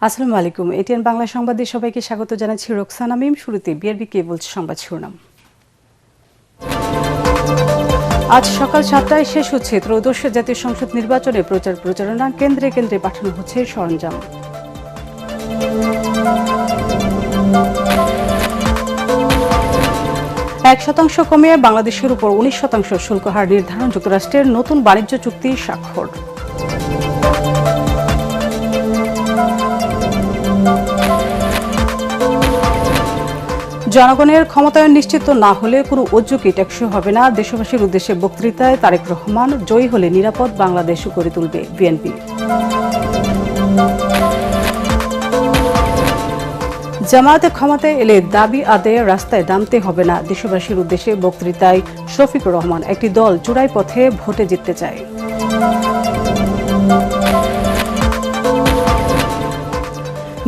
আসসালামু আলাইকুম। এটিএন বাংলা সংবাদে সবাইকে স্বাগত জানাচ্ছি রোকসানা মিম। শুরুতে বিআরবি কেবল সংবাদ শিরোনাম। আজ সকাল 7টায় শেষ হচ্ছে ত্রয়োদশ জাতীয় সংসদ নির্বাচনে প্রচারণা। কেন্দ্রে কেন্দ্রে পাঠানো হচ্ছে সরঞ্জাম। 1% কমিয়ে বাংলাদেশের উপর 19% শুল্ক হার নির্ধারণ। যুক্তরাষ্ট্রের নতুন বাণিজ্য চুক্তি স্বাক্ষর। জনগণের ক্ষমতায়ন নিশ্চিত না হলে কোনো উদ্যোগই টেকসই হবে না। দেশবাসীর উদ্দেশ্যে বক্তৃতায় তারেক রহমান। জয়ী হলে নিরাপদ বাংলাদেশ গড়ে তুলবে বিএনপি। জামায়াতে ক্ষমতায় এলে দাবি আদায়ে রাস্তায় নামতে হবে না। দেশবাসীর উদ্দেশ্যে বক্তৃতায় শফিকুর রহমান। একটি দল চূড়াই পথে ভোটে জিততে চায়।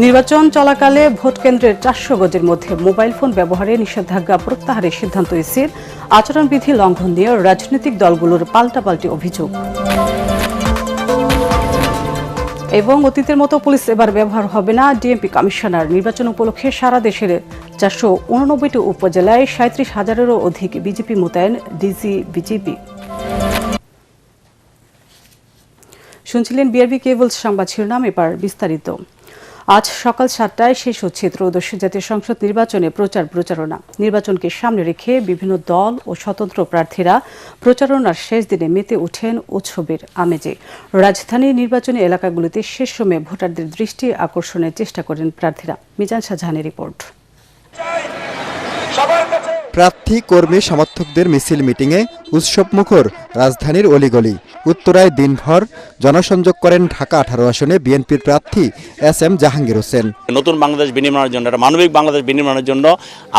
নির্বাচন চলাকালে ভোট কেন্দ্রের 400 গজের মধ্যে মোবাইল ফোন ব্যবহারে নিষেধাজ্ঞা প্রত্যাহারের সিদ্ধান্ত ইসির। আচরণবিধি লঙ্ঘন নিয়ে রাজনৈতিক দলগুলোর পাল্টাপাল্টি অভিযোগ। এবং অতীতের মতো পুলিশ এবার ব্যবহার হবে না। DMP commissioner. নির্বাচন উপলক্ষে সারা দেশের 489টি উপজেলায় 37,000-এরও অধিক বিজেপি মোতায়েন। DG BJP. শুনছিলেন বিআরবি কেবল সংবাদ শিরোনাম। এবার বিস্তারিত। আজ সকাল 7টায় শেষ হচ্ছে ত্রয়োদশ জাতীয় সংসদ নির্বাচনে প্রচারণা। নির্বাচনকে সামনে রেখে বিভিন্ন দল ও স্বতন্ত্র প্রার্থীরা প্রচারণার শেষ দিনে মেতে ওঠেন উৎসবের আমেজে। রাজধানীর নির্বাচনী এলাকাগুলিতে শেষ সময়ে ভোটারদের দৃষ্টি আকর্ষণের চেষ্টা করেন প্রার্থীরা। মিজান শাহজাহানের রিপোর্ট। প্রার্থী কর্মী সমর্থকদের মিছিল মিটিংয়ে উৎসবমুখর রাজধানীর অলিগলি। উত্তরায় দিনভর জনসংযোগ করেন ঢাকা 18 আসনে বিএনপির প্রার্থী এস.এম. জাহাঙ্গীর হোসেন। নতুন বাংলাদেশ বিনির্মাণের জন্য, একটা মানবিক বাংলাদেশ বিনির্মাণের জন্য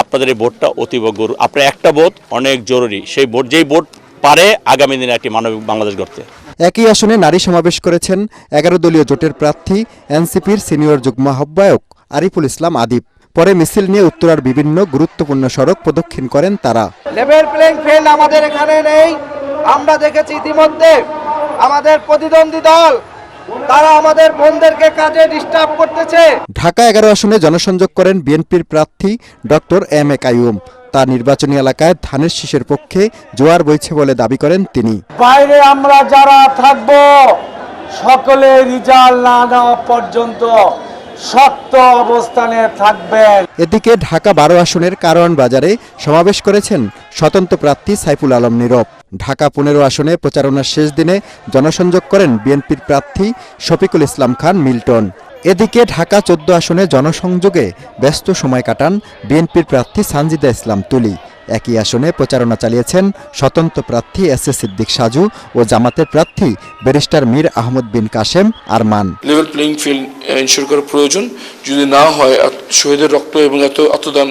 আপনাদের এই ভোটটা অতীব গুরু। আপনার একটা ভোট অনেক জরুরি। সেই ভোট, যেই ভোট পারে আগামী দিনে একটি মানবিক বাংলাদেশ গড়তে। একই আসনে নারী সমাবেশ করেছেন 11 দলীয় জোটের প্রার্থী এনসিপির সিনিয়র যুগ্ম আহ্বায়ক আরিফুল ইসলাম আদিব। পরে মিছিল নিয়ে উত্তরার বিভিন্ন গুরুত্বপূর্ণ সড়ক প্রদক্ষিণ করেন তারা। লেভেল প্লেইং ফিল্ড আমাদের এখানে নেই। আমরা দেখেছি ইতিমধ্যে আমাদের প্রতিদ্বন্দ্বী দল তারা আমাদের বোনদেরকে কাজে ডিস্টার্ব করতেছে। ঢাকা 11 আসনে জনসংযোগ করেন বিএনপির প্রার্থী ডক্টর এম.এ. কাইয়ুম। তার নির্বাচনী এলাকায় ধানের শীষের পক্ষে জোয়ার বইছে বলে দাবি করেন তিনি। বাইরে আমরা যারা থাকব সকলে রিজাল্ট না দেওয়া পর্যন্ত শক্ত অবস্থানে থাকবেন। এদিকে ঢাকা 12 আসনের কারওয়ান বাজারে সমাবেশ করেছেন স্বতন্ত্র প্রার্থী সাইফুল আলম নীরব। ঢাকা 15 আসনে প্রচারণার শেষ দিনে জনসংযোগ করেন বিএনপির প্রার্থী শফিকুল ইসলাম খান মিল্টন। এদিকে ঢাকা 14 আসনে জনসংযোগে ব্যস্ত সময় কাটান বিএনপির প্রার্থী সানজিদা ইসলাম তুলি। একই আসনে প্রচারণা চালিয়েছেন স্বতন্ত্র প্রার্থী এস.এ. সিদ্দিক সাজু ও জামাতের প্রার্থী barrister Mir Ahmad Bin Kashem Arman. Level playing field ensure করা প্রয়োজন। যদি না হয় শহীদের রক্ত এবং এত আত্মদান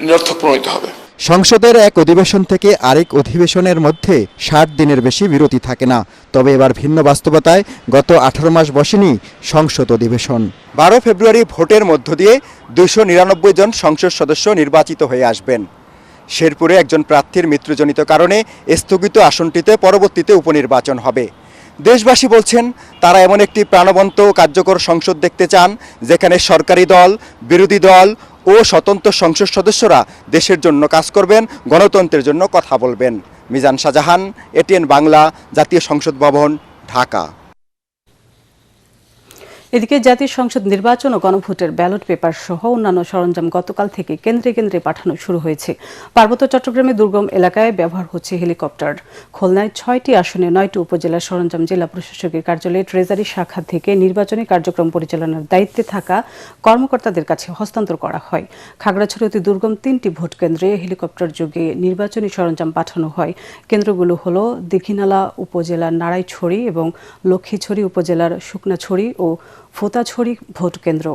নিরর্থক প্রমাণিত হবে। সংসদের এক অধিবেশন থেকে আরেক অধিবেশনের মধ্যে 60 দিনের বেশি বিরতি থাকে না। তবে এবার ভিন্ন বাস্তবতায় গত 18 মাস বসেনি সংসদ অধিবেশন। 12 ফেব্রুয়ারি ভোটের মধ্য দিয়ে 299 জন সংসদ সদস্য নির্বাচিত হয়ে আসবেন। শেরপুরে একজন প্রার্থীর মৃত্যুজনিত কারণে স্থগিত আসনটিতে পরবর্তীতে উপনির্বাচন হবে। দেশবাসী বলছেন তারা এমন একটি প্রাণবন্ত কার্যকর সংসদ দেখতে চান যেখানে সরকারি দল, বিরোধী দল ও স্বতন্ত্র সংসদ সদস্যরা দেশের জন্য কাজ করবেন, গণতন্ত্রের জন্য কথা বলবেন। মিজান শাহজাহান, এটিএন বাংলা, জাতীয় সংসদ ভবন, ঢাকা। এদিকে জাতীয় সংসদ নির্বাচন ও গণভোটের ব্যালট পেপার সহ অন্যান্য সরঞ্জাম গতকাল থেকে কেন্দ্রে কেন্দ্রে পাঠানো শুরু হয়েছে। পার্বত্য চট্টগ্রামে দুর্গম এলাকায় ব্যবহার হচ্ছে হেলিকপ্টার। খুলনায় 6টি আসনে 9টি উপজেলার সরঞ্জাম জেলা প্রশাসকের কার্যালয়ে ট্রেজারি শাখা থেকে নির্বাচনী কার্যক্রম পরিচালনার দায়িত্বে থাকা কর্মকর্তাদের কাছে হস্তান্তর করা হয়। খাগড়াছড়ি অতি দুর্গম 3টি ভোট কেন্দ্রে হেলিকপ্টার যোগে নির্বাচনী সরঞ্জাম পাঠানো হয়। কেন্দ্রগুলো হল দীঘিনালা উপজেলার নারায়ণছড়ি এবং লক্ষ্মীছড়ি উপজেলার শুকনাছড়ি ও ফোতাছড়ি ভোট কেন্দ্র।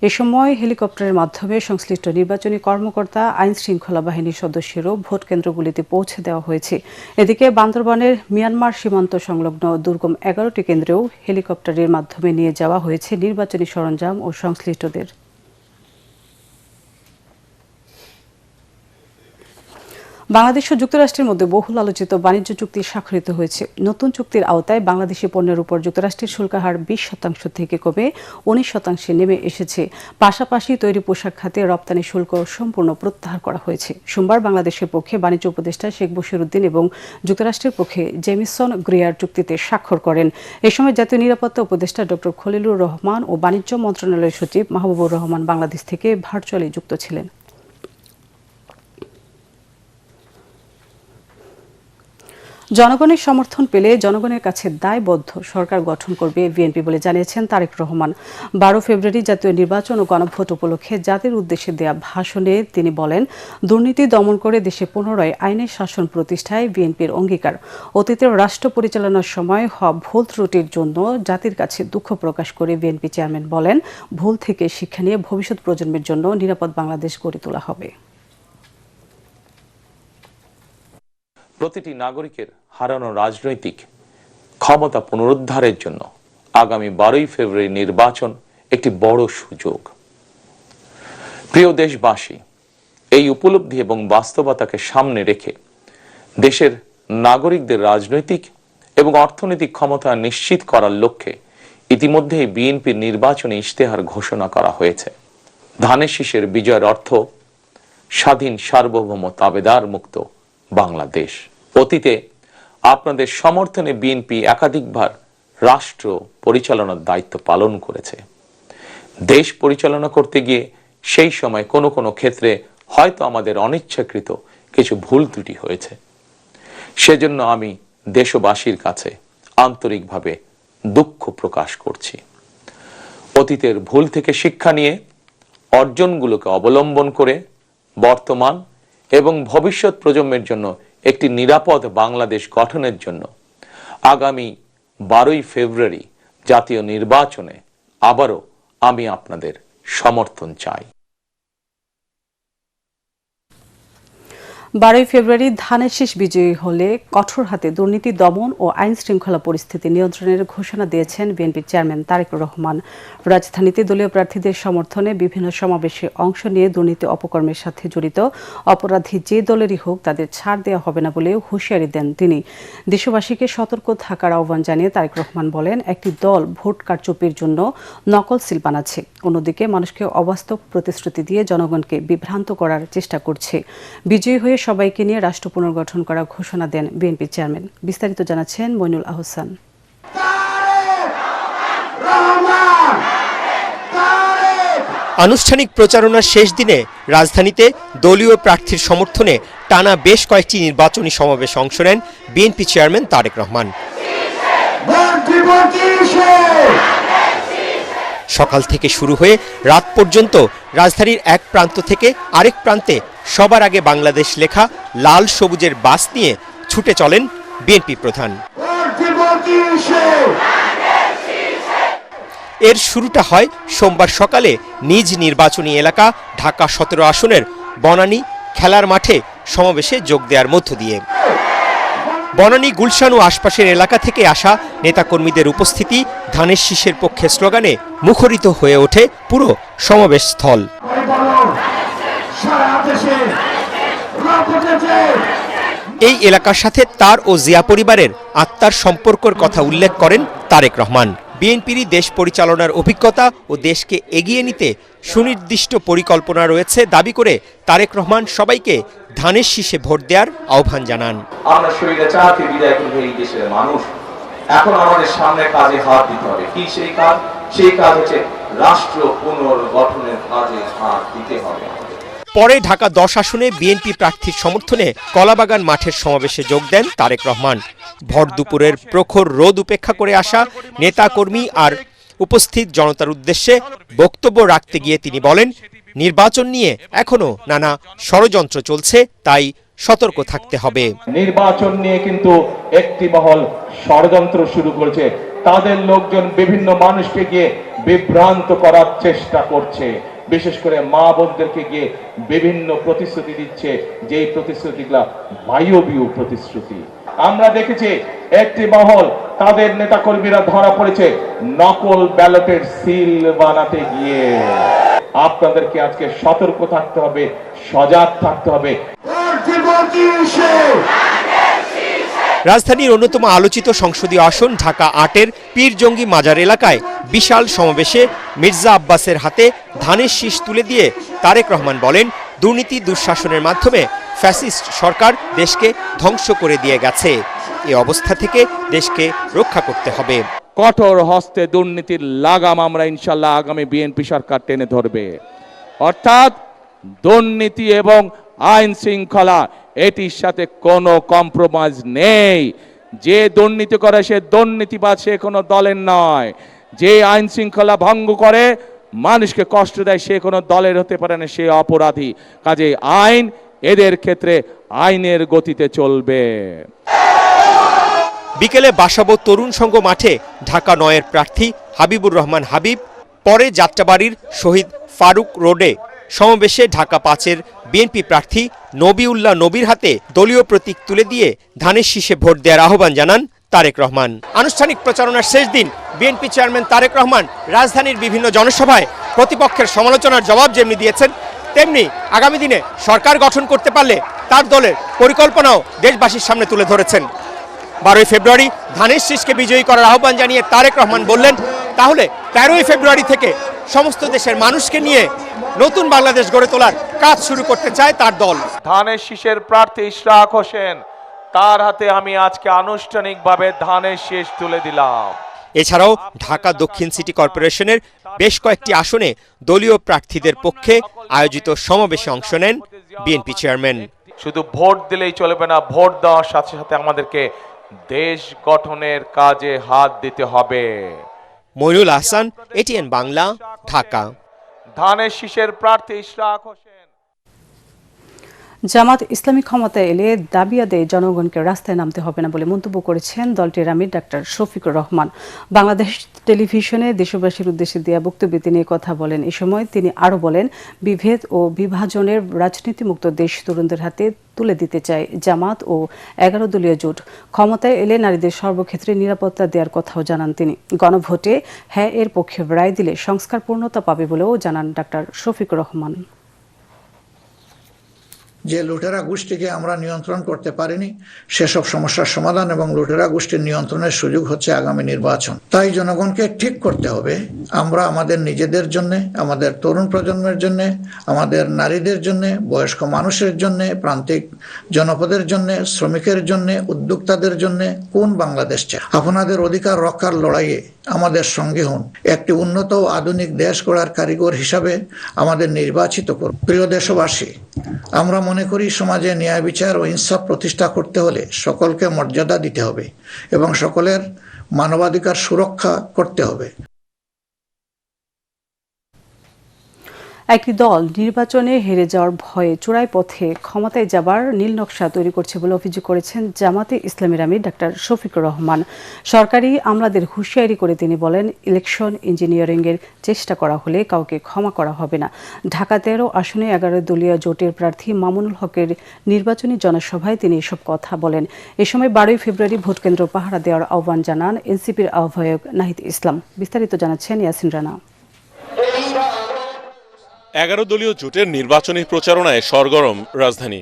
এ সময় হেলিকপ্টারের মাধ্যমে সংশ্লিষ্ট নির্বাচনী কর্মকর্তা, আইন শৃঙ্খলা বাহিনীর সদস্যেরও ভোট কেন্দ্রগুলিতে পৌঁছে দেওয়া হয়েছে। এদিকে বান্দরবানের মিয়ানমার সীমান্ত সংলগ্ন দুর্গম 11টি কেন্দ্রেও হেলিকপ্টারের মাধ্যমে নিয়ে যাওয়া হয়েছে নির্বাচনী সরঞ্জাম ও সংশ্লিষ্টদের। বাংলাদেশ ও যুক্তরাষ্ট্রের মধ্যে বহুল আলোচিত বাণিজ্য চুক্তি স্বাক্ষরিত হয়েছে। নতুন চুক্তির আওতায় বাংলাদেশি পণ্যের উপর যুক্তরাষ্ট্রের শুল্ক হার 20% থেকে কমে 19% নেমে এসেছে। পাশাপাশি তৈরি পোশাক খাতে রপ্তানি শুল্ক সম্পূর্ণ প্রত্যাহার করা হয়েছে। সোমবার বাংলাদেশের পক্ষে বাণিজ্য উপদেষ্টা শেখ বশিরউদ্দিন এবং যুক্তরাষ্ট্রের পক্ষে জেমিসন গ্রিয়ার চুক্তিতে স্বাক্ষর করেন। এ সময় জাতীয় নিরাপত্তা উপদেষ্টা ডক্টর খলিলুর রহমান ও বাণিজ্য মন্ত্রণালয়ের সচিব মাহবুবুর রহমান বাংলাদেশ থেকে ভার্চুয়ালি যুক্ত ছিলেন। জনগণের সমর্থন পেলে জনগণের কাছে দায়বদ্ধ সরকার গঠন করবে বিএনপি বলে জানিয়েছেন তারেক রহমান। 12 ফেব্রুয়ারি জাতীয় নির্বাচন ও গণভোট উপলক্ষে জাতির উদ্দেশ্যে দেয়া ভাষণে তিনি বলেন, দুর্নীতি দমন করে দেশে পুনরায় আইনের শাসন প্রতিষ্ঠায় বিএনপির অঙ্গীকার। অতীতের রাষ্ট্র পরিচালনার সময় হওয়া ভুল ত্রুটির জন্য জাতির কাছে দুঃখ প্রকাশ করে বিএনপি চেয়ারম্যান বলেন, ভুল থেকে শিক্ষা নিয়ে ভবিষ্যৎ প্রজন্মের জন্য নিরাপদ বাংলাদেশ গড়ে তোলা হবে। প্রতিটি নাগরিকের হারানো রাজনৈতিক ক্ষমতা পুনরুদ্ধারের জন্য আগামী 12 ফেব্রুয়ারি নির্বাচন একটি বড় সুযোগ। প্রিয় দেশবাসী, এই উপলব্ধি এবং বাস্তবতাকে সামনে রেখে দেশের নাগরিকদের রাজনৈতিক এবং অর্থনৈতিক ক্ষমতা নিশ্চিত করার লক্ষ্যে ইতিমধ্যেই বিএনপির নির্বাচনী ইশতেহার ঘোষণা করা হয়েছে। ধানের শীষের বিজয়ের অর্থ স্বাধীন সার্বভৌম তাবেদার মুক্ত বাংলাদেশ। অতীতে আপনাদের সমর্থনে বিএনপি একাধিকবার রাষ্ট্র পরিচালনার দায়িত্ব পালন করেছে। দেশ পরিচালনা করতে গিয়ে সেই সময় কোনো কোনো ক্ষেত্রে হয়তো আমাদের অনিচ্ছাকৃত কিছু ভুল ত্রুটি হয়েছে। সেজন্য আমি দেশবাসীর কাছে আন্তরিকভাবে দুঃখ প্রকাশ করছি। অতীতের ভুল থেকে শিক্ষা নিয়ে অর্জনগুলোকে অবলম্বন করে বর্তমান এবং ভবিষ্যৎ প্রজন্মের জন্য একটি নিরাপদ বাংলাদেশ গঠনের জন্য আগামী 12 ফেব্রুয়ারি জাতীয় নির্বাচনে আবারও আমি আপনাদের সমর্থন চাই। 12 ফেব্রুয়ারি ধানের শীষ বিজয়ী হলে কঠোর হাতে দুর্নীতি দমন ও আইন শৃঙ্খলা পরিস্থিতি নিয়ন্ত্রণের ঘোষণা দিয়েছেন বিএনপির চেয়ারম্যান তারেক রহমান। রাজধানীতে দলীয় প্রার্থীদের সমর্থনে বিভিন্ন সমাবেশে অংশ নিয়ে দুর্নীতি অপকর্মের সাথে জড়িত অপরাধী যে দলেরই হোক তাদের ছাড় দেওয়া হবে না বলে হুঁশিয়ারি দেন তিনি। দেশবাসীকে সতর্ক থাকার আহ্বান জানিয়ে তারেক রহমান বলেন, একটি দল ভোট কারচুপির জন্য নকল সিল বানাচ্ছে, অন্যদিকে মানুষকে অবাস্তব প্রতিশ্রুতি দিয়ে জনগণকে বিভ্রান্ত করার চেষ্টা করছে। বিজয়ী হয়ে সবাইকে নিয়ে রাষ্ট্র পুনর্গঠন করার ঘোষণা দেন বিএনপি চেয়ারম্যান। বিস্তারিত জানাচ্ছেন মইনুল আহসান। আনুষ্ঠানিক প্রচারণার শেষ দিনে রাজধানীতে দলীয় প্রার্থীর সমর্থনে টানা বেশ কয়েকটি নির্বাচনী সমাবেশে অংশ নেন বিএনপি চেয়ারম্যান তারেক রহমান। সকাল থেকে শুরু হয়ে রাত পর্যন্ত রাজধানীর এক প্রান্ত থেকে আরেক প্রান্তে সবার আগে বাংলাদেশ লেখা লাল সবুজের বাস নিয়ে ছুটে চলেন বিএনপি প্রধান। এর শুরুটা হয় সোমবার সকালে নিজ নির্বাচনী এলাকা ঢাকা 17 আসনের বনানী খেলার মাঠে সমাবেশে যোগ দেওয়ার মধ্য দিয়ে। বনানী, গুলশান ও আশপাশের এলাকা থেকে আসা নেতাকর্মীদের উপস্থিতি ধানের শীষের পক্ষে স্লোগানে মুখরিত হয়ে ওঠে পুরো সমাবেশ স্থল। এই এলাকার সাথে তার ও জিয়া পরিবারের আত্মার সম্পর্কের কথা উল্লেখ করেন তারেক রহমান। বিএনপিরই দেশ পরিচালনার অভিজ্ঞতা ও দেশকে এগিয়ে নিতে সুনির্দিষ্ট পরিকল্পনা রয়েছে দাবি করে তারেক রহমান সবাইকে ধানের শীষে ভোট দেওয়ার আহ্বান জানান। আমরা স্বৈরাচারকে বিদায় করব, এই দেশের মানুষ এখন আমাদের সামনে কাজে হাত দিতে হবে। কি সেই কাজ? সেই কাজ হচ্ছে রাষ্ট্র পুনর্গঠনের কাজে হাত দিতে হবে। পরে ঢাকা 10 আসনে বিএনপি প্রার্থীর সমর্থনে কলাবাগান মাঠের সমাবেশে যোগ দেন তারেক রহমান। ভর দুপুরের প্রখর রোদ উপেক্ষা করে আসা নেতাকর্মী আর উপস্থিত জনতার উদ্দেশ্যে বক্তব্য রাখতে গিয়ে তিনি বলেন, নির্বাচন নিয়ে এখনো নানা ষড়যন্ত্র চলছে, তাই সতর্ক থাকতে হবে। নির্বাচন নিয়ে কিন্তু একটি মহল ষড়যন্ত্র শুরু করেছে। তাদের লোকজন বিভিন্ন মানুষকে গিয়ে বিভ্রান্ত করার চেষ্টা করছে, বিশেষ করে মা বোনদেরকে গিয়ে বিভিন্ন প্রতিশ্রুতি দিচ্ছে, যেই প্রতিশ্রুতিগুলা বায়বীয় প্রতিশ্রুতি। আমরা দেখেছি একটি মহল তাদের নেতাকর্মীরা ধরা পড়েছে নকল ব্যালটের সিল বানাতে গিয়ে। আপনাদেরকে আজকে সতর্ক থাকতে হবে, সজাগ থাকতে হবে। রাজধানীর অন্যতম আলোচিত সংসদীয় আসন ঢাকা ৮-এর পীরজঙ্গি মাজার এলাকায় বিশাল সমাবেশে মির্জা আব্বাসের হাতে ধানের শীষ তুলে দিয়ে তারেক রহমান বলেন, দুর্নীতি দুঃশাসনের মাধ্যমে ফ্যাসিস্ট সরকার দেশকে ধ্বংস করে দিয়ে গেছে। এই অবস্থা থেকে দেশকে রক্ষা করতে হবে। কঠোর হস্তে দুর্নীতির লাগাম আমরা ইনশাল্লাহ আগামী বিএনপি সরকার টেনে ধরবে। অর্থাৎ দুর্নীতি এবং আইন শৃঙ্খলা এটির সাথে কোনো কম্প্রোমাইজ নেই। যে দুর্নীতি করে সে দুর্নীতিবাদ, সে কোনো দলের নয়। যে আইন শৃঙ্খলা ভঙ্গ করে মানুষকে কষ্ট দেয় সে কোনো দলের হতে পারে না, সে অপরাধী। কাজে আইন এদের ক্ষেত্রে আইনের গতিতে চলবে। বিকেলে বাসাবো তরুণ সংঘ মাঠে ঢাকা ৯-এর প্রার্থী হাবিবুর রহমান হাবিব, পরে যাত্রাবাড়ির শহীদ ফারুক রোডে সমাবেশে ঢাকা ৫-এর বিএনপি প্রার্থী নবিউল্লাহ নবীর হাতে দলীয় প্রতীক তুলে দিয়ে ধানের শীষে ভোট দেওয়ার আহ্বান জানান তারেক রহমান। আনুষ্ঠানিক প্রচারণার শেষ দিন বিএনপি চেয়ারম্যান তারেক রহমান রাজধানীর বিভিন্ন জনসভায় প্রতিপক্ষের সমালোচনার জবাব যেমনি দিয়েছেন, তেমনি আগামী দিনে সরকার গঠন করতে পারলে তার দলের পরিকল্পনাও দেশবাসীর সামনে তুলে ধরেছেন। 12ই ফেব্রুয়ারি ধানের শীষকে বিজয়ী করার আহ্বান জানিয়ে তারেক রহমান বললেন, তাহলে 13ই ফেব্রুয়ারি থেকে সমস্ত দেশের মানুষকে নিয়ে নতুন বাংলাদেশ গড়ে তোলার কাজ শুরু করতে চায় তার দল। ধানের শীষের প্রার্থী ইশরাক হোসেন, তার হাতে আমি আজকে আনুষ্ঠানিকভাবে ধানের শীষ তুলে দিলাম। এছাড়াও ঢাকা দক্ষিণ সিটি কর্পোরেশনের বেশ কয়েকটি আসনে দলীয় প্রার্থীদের পক্ষে আয়োজিত সমাবেশে অংশ নেন বিএনপি চেয়ারম্যান। শুধু ভোট দিলেই চলবে না, ভোট দেওয়ার সাথে সাথে আমাদেরকে দেশ গঠনের কাজে হাত দিতে হবে। মইনুল আহসান, এটিএন বাংলা, ঢাকা। ধানের শীষের প্রার্থী ইশরাক হোসেন। জামাত ইসলামী ক্ষমতায় এলে দাবি আদায়ে জনগণকে রাস্তায় নামতে হবে না বলে মন্তব্য করেছেন দলটির আমির ডাক্তার শফিকুর রহমান। বাংলাদেশ টেলিভিশনে দেশবাসীর উদ্দেশ্যে দেওয়া বক্তব্যে তিনি কথা বলেন। এ সময় তিনি আরও বলেন, বিভেদ ও বিভাজনের রাজনীতিমুক্ত দেশ তরুণদের হাতে তুলে দিতে চায় জামাত ও 11 দলীয় জোট। ক্ষমতায় এলে নারীদের সর্বক্ষেত্রে নিরাপত্তা দেওয়ার কথাও জানান তিনি। গণভোটে হ্যাঁ এর পক্ষে রায় দিলে সংস্কার পূর্ণতা পাবে বলেও জানান ডাক্তার শফিকুর রহমান। যে লুটেরা গোষ্ঠীকে আমরা নিয়ন্ত্রণ করতে পারিনি সেসব সমস্যার সমাধান এবং লুটেরা গোষ্ঠীর নিয়ন্ত্রণের সুযোগ হচ্ছে আগামী নির্বাচন। তাই জনগণকে ঠিক করতে হবে আমরা আমাদের নিজেদের জন্য, আমাদের তরুণ প্রজন্মের জন্য, আমাদের নারীদের জন্য, বয়স্ক মানুষের জন্য, প্রান্তিক জনপদের জন্য, শ্রমিকের জন্য, উদ্যোক্তাদের জন্য কোন বাংলাদেশ চাই। আপনাদের অধিকার রক্ষার লড়াইয়ে আমাদের সঙ্গে হন। একটি উন্নত ও আধুনিক দেশ গড়ার কারিগর হিসাবে আমাদের নির্বাচিত করুন। প্রিয় দেশবাসী, আমরা মনে করি সমাজে ন্যায় বিচার ও ইনসাফ প্রতিষ্ঠা করতে হলে সকলকে মর্যাদা দিতে হবে এবং সকলের মানবাধিকার সুরক্ষা করতে হবে। একটি দল নির্বাচনে হেরে যাওয়ার ভয়ে চোরাই পথে ক্ষমতায় যাবার নীল নকশা তৈরি করছে বলে অভিযোগ করেছেন জামাতে ইসলামীর আমির ডাক্তার শফিকুর রহমান। সরকারি আমলাদের হুঁশিয়ারি করে তিনি বলেন, ইলেকশন ইঞ্জিনিয়ারিংয়ের চেষ্টা করা হলে কাউকে ক্ষমা করা হবে না। ঢাকা 13 আসনে 11 দলীয় জোটের প্রার্থী মামুনুল হকের নির্বাচনী জনসভায় তিনি এসব কথা বলেন। এ সময় 12ই ফেব্রুয়ারি ভোটকেন্দ্র পাহারা দেওয়ার আহ্বান জানান এনসিপির আহ্বায়ক নাহিদ ইসলাম। বিস্তারিত জানাচ্ছেন ইয়াসিন রানা। 11 দলীয় জোটের নির্বাচনী প্রচারণায় সরগরম রাজধানী।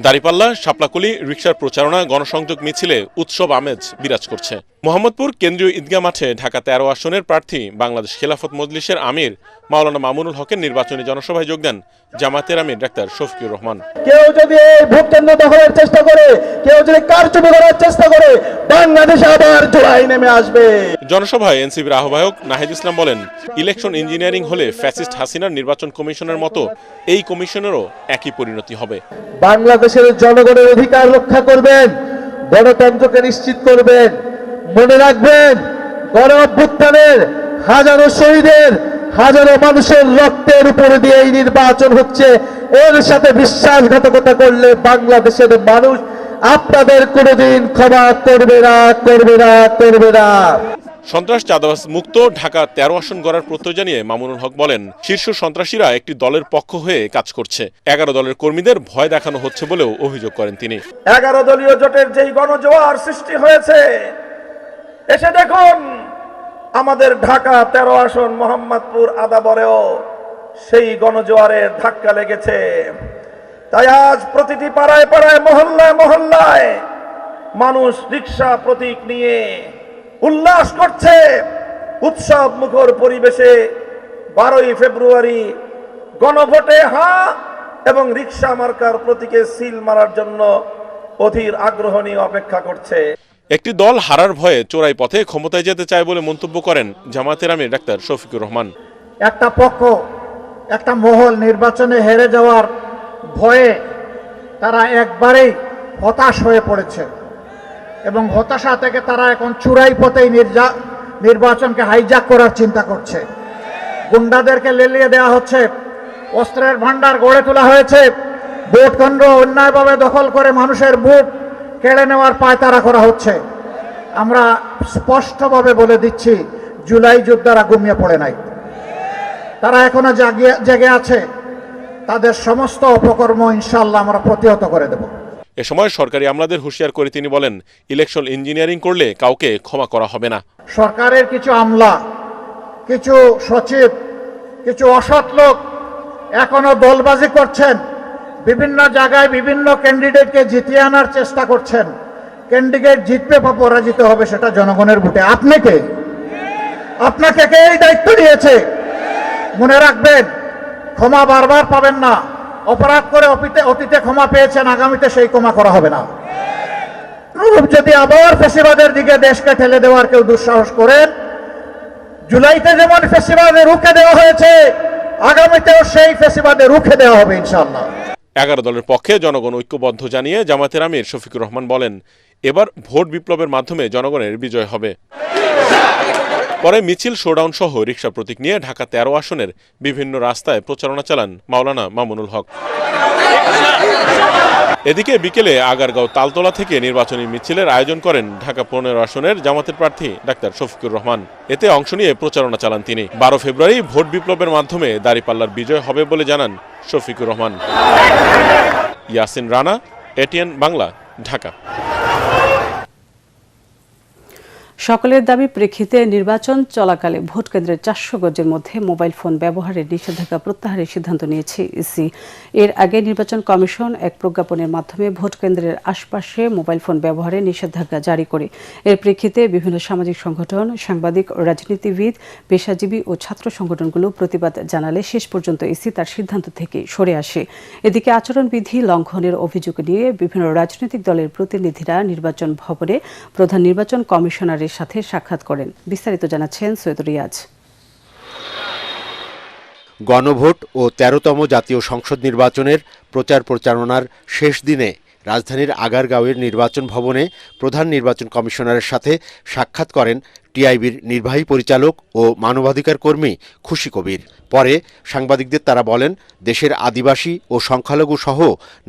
দাঁড়িপাল্লা, শাপলাকুলি, রিকশার প্রচারণা, গণসংযোগ মিছিলে উৎসব আমেজ বিরাজ করছে। মোহাম্মদপুর কেন্দ্রীয় ঈদগাহ মাঠে ঢাকা 13 আসনের প্রার্থী বাংলাদেশ খেলাফত মজলিসের আমির মাওলানা মামুনুল হকের নির্বাচনী জনসভায় যোগ দেন জামাতের আমির ডাক্তার শফিকুর রহমান। কেউ যদি এই ভোট কেন্দ্র দখলের চেষ্টা করে, কেউ যদি কারচুপি করার চেষ্টা করে, বাংলাদেশ আবার জোড়ায় নেমে আসবে। জনসভায় এনসিপির আহ্বায়ক নাহিদ ইসলাম বলেন, ইলেকশন ইঞ্জিনিয়ারিং হলে ফ্যাসিস্ট হাসিনার নির্বাচন কমিশনের মতো এই কমিশনেরও একই পরিণতি হবে। বাংলাদেশের জনগণের অধিকার রক্ষা করবেন, গণতন্ত্রকে নিশ্চিত করবেন। মনে রাখবেন, গণ অভ্যুত্থানের হাজারো শহীদের, হাজারো মানুষের রক্তের উপরে দিয়ে এই নির্বাচন হচ্ছে। এর সাথে বিশ্বাসঘাতকতা করলে বাংলাদেশের মানুষ আপনাদের কোনোদিন ক্ষমা করবে না, করবে না, করবে না। সন্ত্রাস চাঁদাবাজ মুক্ত ঢাকা 13 আসন গড়ার প্রত্যয় জানিয়ে মামুনুল হক বলেন, শীর্ষ সন্ত্রাসীরা একটি দলের পক্ষ হয়ে কাজ করছে। 11 দলের কর্মীদের ভয় দেখানো হচ্ছে বলেও অভিযোগ করেন তিনি। 11 দলীয় জোটের যেই গণজোয়ার সৃষ্টি হয়েছে, এসে দেখুন আমাদের ঢাকা 13 আসন মোহাম্মদপুর আদাবরেও সেই গণজোয়ারের ধাক্কা লেগেছে। তাই আজ প্রতিটি পাড়ায় পাড়ায় মহল্লায় মহল্লায় মানুষ রিক্সা প্রতীক নিয়ে উল্লাস করছে। উৎসব মুখর পরিবেশে 12ই ফেব্রুয়ারি গণভোটে হ্যাঁ এবং রিক্সা মার্কার প্রতীকে সিল মারার জন্য অধীর আগ্রহ নিয়ে অপেক্ষা করছে। একটি দল হারার ভয়ে চোরাই পথে ক্ষমতায় যেতে চায় বলে মন্তব্য করেন জামায়াতের আমির ডাক্তার শফিকুর রহমান। একটা পক্ষ, একটা মহল নির্বাচনে হেরে যাওয়ার ভয়ে তারা একবারেই হতাশ হয়ে পড়েছে এবং হতাশা থেকে তারা এখন চূড়াই পথেই নির্বাচনকে হাইজ্যাক করার চিন্তা করছে। গুন্ডাদেরকে লেলিয়ে দেওয়া হচ্ছে, অস্ত্রের ভান্ডার গড়ে তোলা হয়েছে, ভোট কেন্দ্র অন্যায়ভাবে দখল করে মানুষের ভোট কেড়ে নেওয়ার পায়তারা করা হচ্ছে। আমরা স্পষ্টভাবে বলে দিচ্ছি, জুলাই যোদ্ধারা ঘুমিয়ে পড়ে নাই, তারা এখনো জেগে আছে। তাদের সমস্ত অপকর্ম ইনশাআল্লাহ আমরা প্রতিহত করে দেব। এ সময় সরকারি আমলাদের হুঁশিয়ার করে তিনি বলেন, ইলেকশন ইঞ্জিনিয়ারিং করলে কাউকে ক্ষমা করা হবে না। সরকারের কিছু আমলা, কিছু সচিব, কিছু অসৎ লোক এখনো দলবাজি করছেন, বিভিন্ন জায়গায় বিভিন্ন ক্যান্ডিডেটকে জিতিয়ে আনার চেষ্টা করছেন। ক্যান্ডিডেট জিতবে বা পরাজিত হবে সেটা জনগণের ভোটে। আপনি কে? আপনাকে কে এই দায়িত্ব দিয়েছে? মনে রাখবেন, ক্ষমা বারবার পাবেন না। অপরাধ করে অতীতে ক্ষমা পেয়েছেন, আগামীতে সেই ক্ষমা করা হবে না। যদি আবার ফ্যাসিবাদের দিকে দেশকে ঠেলে দেওয়ার কেউ দুঃসাহস করেন, জুলাইতে যেমন ফ্যাসিবাদে রুখে দেওয়া হয়েছে, আগামীতেও সেই ফ্যাসিবাদে রুখে দেওয়া হবে ইনশাআল্লাহ। 11 দলের পক্ষে জনগণ ঐক্যবদ্ধ জানিয়ে জামায়াতের আমির শফিকুর রহমান বলেন, এবার ভোট বিপ্লবের মাধ্যমে জনগণের বিজয় হবে। পরে মিছিল, শোডাউন সহ রিক্সা প্রতীক নিয়ে ঢাকা 13 আসনের বিভিন্ন রাস্তায় প্রচারণা চালান মাওলানা মামুনুল হক। এদিকে বিকেলে আগারগাঁও তালতলা থেকে নির্বাচনী মিছিলের আয়োজন করেন ঢাকা 15 আসনের জামাতের প্রার্থী ডাক্তার শফিকুর রহমান। এতে অংশ নিয়ে প্রচারণা চালান তিনি। 12 ফেব্রুয়ারি ভোট বিপ্লবের মাধ্যমে দাঁড়িপাল্লার বিজয় হবে বলে জানান শফিকুর রহমান। ইয়াসিন রানা, এটিএন বাংলা, ঢাকা। সকলের দাবি প্রেক্ষিতে নির্বাচন চলাকালে ভোট কেন্দ্রের 400 গজের মধ্যে মোবাইল ফোন ব্যবহারের নিষেধাজ্ঞা প্রত্যাহারের সিদ্ধান্ত নিয়েছে ইসি। এর আগে নির্বাচন কমিশন এক প্রজ্ঞাপনের মাধ্যমে ভোট কেন্দ্রের আশপাশে মোবাইল ফোন ব্যবহারের নিষেধাজ্ঞা জারি করে। এর প্রেক্ষিতে বিভিন্ন সামাজিক সংগঠন, সাংবাদিক, রাজনীতিবিদ, পেশাজীবী ও ছাত্র সংগঠনগুলো প্রতিবাদ জানালে শেষ পর্যন্ত ইসি তার সিদ্ধান্ত থেকে সরে আসে। এদিকে আচরণবিধি লঙ্ঘনের অভিযোগ নিয়ে বিভিন্ন রাজনৈতিক দলের প্রতিনিধিরা নির্বাচন ভবনে প্রধান নির্বাচন কমিশনারের সাথে সাক্ষাৎ করেন। বিস্তারিত জানাচ্ছেন সৈয়দ রিয়াজ। গণভোট ও 13তম জাতীয় সংসদ নির্বাচনের প্রচারণার শেষ দিনে রাজধানীর আগারগাঁওয়ের নির্বাচন ভবনে প্রধান নির্বাচন কমিশনারের সাথে সাক্ষাৎ করেন টিআইবির নির্বাহী পরিচালক ও মানবাধিকার কর্মী খুশি কবির। পরে সাংবাদিকদের তারা বলেন, দেশের আদিবাসী ও সংখ্যালঘু সহ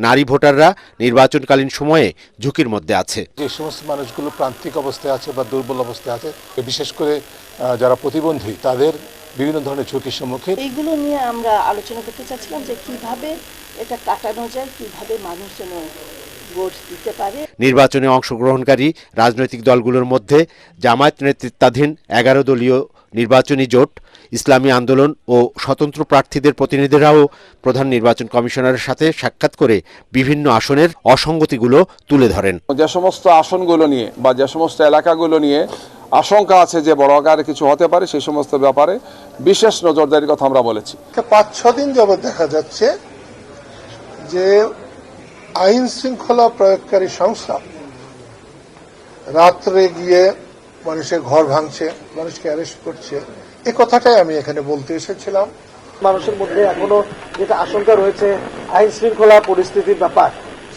নারী ভোটাররা নির্বাচনকালীন সময়ে ঝুঁকির মধ্যে আছে। যে সমস্ত মানুষগুলো প্রান্তিক অবস্থায় আছে বা দুর্বল অবস্থায় আছে, বিশেষ করে যারা প্রতিবন্ধী, তাদের বিভিন্ন ধরনের ঝুঁকির সম্মুখীন। এইগুলো নিয়ে আমরা আলোচনা করতে চাচ্ছিলাম যে কিভাবে এটা কাটানো যায়, কিভাবে মানুষ যেন ভোট দিতে পারে। নির্বাচনে অংশগ্রহণকারী রাজনৈতিক দলগুলোর মধ্যে জামায়াত নেতৃত্বাধীন 11 দলীয় নির্বাচনী জোট, ইসলামী আন্দোলন ও স্বতন্ত্র প্রার্থীদের প্রতিনিধিরাও প্রধান নির্বাচন কমিশনারের সাথে সাক্ষাৎ করে বিভিন্ন আসনের অসঙ্গতিগুলো তুলে ধরেন। যে সমস্ত আসনগুলো নিয়ে বা যে সমস্ত এলাকাগুলো নিয়ে আশঙ্কা আছে যে বড় আকারে কিছু হতে পারে, সেই সমস্ত ব্যাপারে বিশেষ নজরদারির কথা আমরা বলেছি। 5-6 দিন যাবৎ দেখা যাচ্ছে যে আইন শৃঙ্খলা প্রয়োগকারী সংস্থা রাত্রে গিয়ে মানুষের ঘর ভাঙছে, মানুষকে অ্যারেস্ট করছে। এই কথাটাই আমি এখানে বলতে এসেছিলাম। মানুষের মধ্যে এখনো যেটা আশঙ্কা রয়েছে আইন শৃঙ্খলা পরিস্থিতির ব্যাপার,